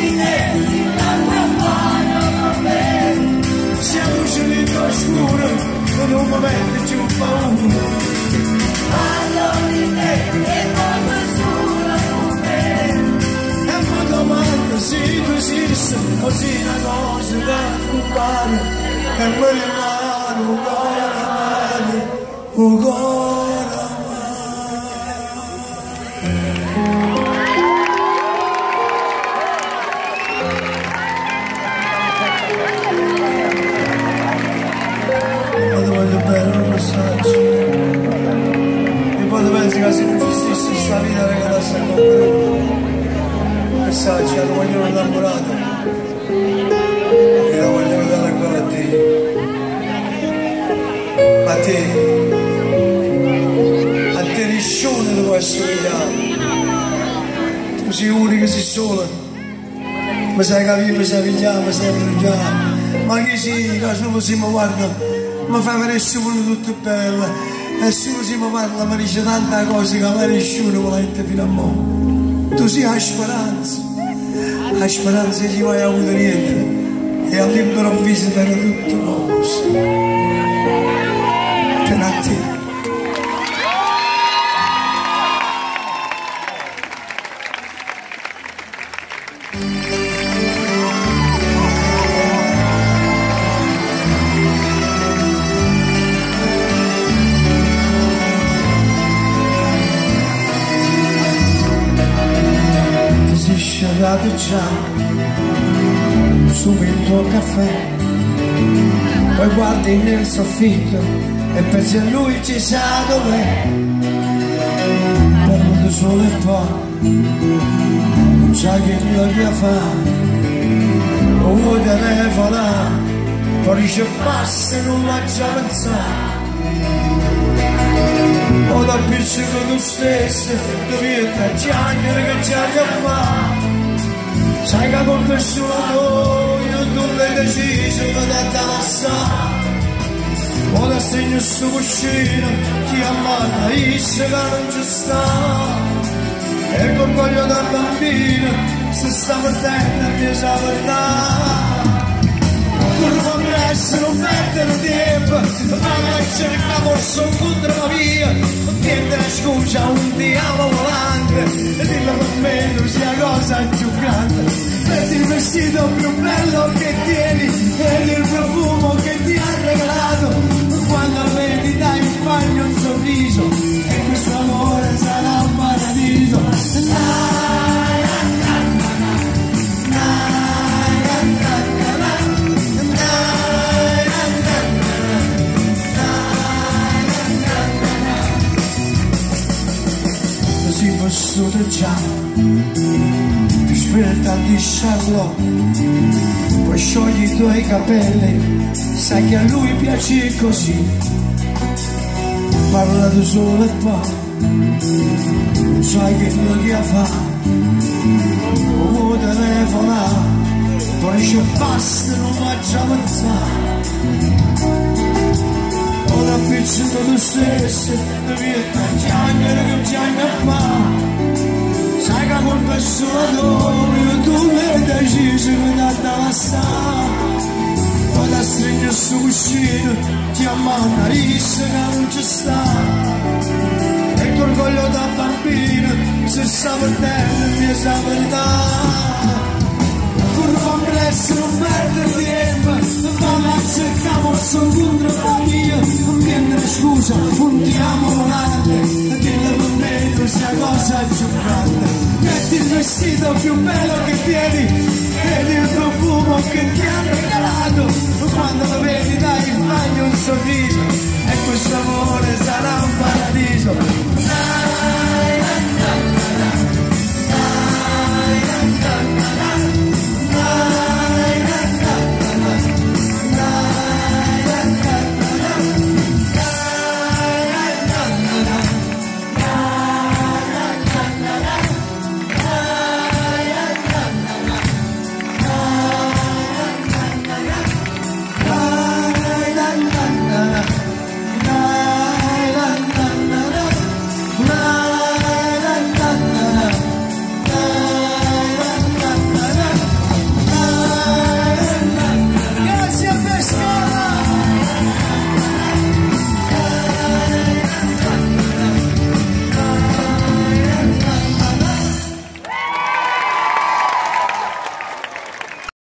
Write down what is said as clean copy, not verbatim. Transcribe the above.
di te, l'acqua buona con me. Siamo usciti oscuro, non un momento ci un paura. Parlo di te e poi nessuno con me. E poi domanda sì, così una cosa da occupare. E poi rimane un cuore amare, un cuore se non esistesse questa vita regalasse a qualcuno messaggi, la vogliono innamorato e la vogliono dare ancora a te, a te nessuno ti può assomigliare, tu sei unico, sei sola, mi sai capire, mi sai pigliare, mi sai mangiare, ma chi sei, che solo si mi guarda, mi fa vedere solo tutto bello. E solo se mi parla mi dice tante cose che mai nessuno vuole fino a mo'. Tu sei la speranza ci vai a avuto niente e all'improvviso ti era tutto cose. Che un attimo. Sciagato già su il tuo caffè, poi guardi nel soffitto e pensi a lui ci sa dov'è, perduto solo e poi non sai che lo dia fa, o vuoi telefonare, poi dice basta e non mangia pensare. O da piccolo tu stesso, tu vita, chiagnere che già che fa. Sai che con nessuno tu l'hai deciso che ti abbassa. O da stringere su cuscino, ti ammana, issa che non ci sta. E il orgoglio da bambino, se sta perdendo mi sa verità. Non vorresti non perdere tempo, ma non cercavo solo contro la via. Chiede la scusa un diavolo volante e dillo per me non sia cosa più grande. Metti il vestito più bello che tieni ed il profumo che ti ha regalato. Quando vedi dai un bagno un sorriso e questo amore sarà un paradiso. Vissuto già, ti svelta di Charlotte, poi sciogli i tuoi capelli, sai che a lui piaci così, parlato solo e poi, non sai che lo dia fa, o telefonare, poi dice basta, non faccia pensare. Ora piccolo tu stesso, devi chiamare che chiama fa. Sai che colpa è solo tu l'hai deciso che ti abbassa. Poi da stringere su cuscino, ti ammana, rissa che non ci sta. E il tuo orgoglio da bambino, se sta perdendo mi sa verità. Non complesso, non perdere tempo, ma la cercavo solo contro la mia. Non chiedere scusa, non ti amo volante, e dillo per me non sia cosa più grande. Metti il vestito più bello che tieni ed il profumo che ti ha regalato. Quando lo vedi dai in bagno un sorriso e questo amore sarà un paradiso.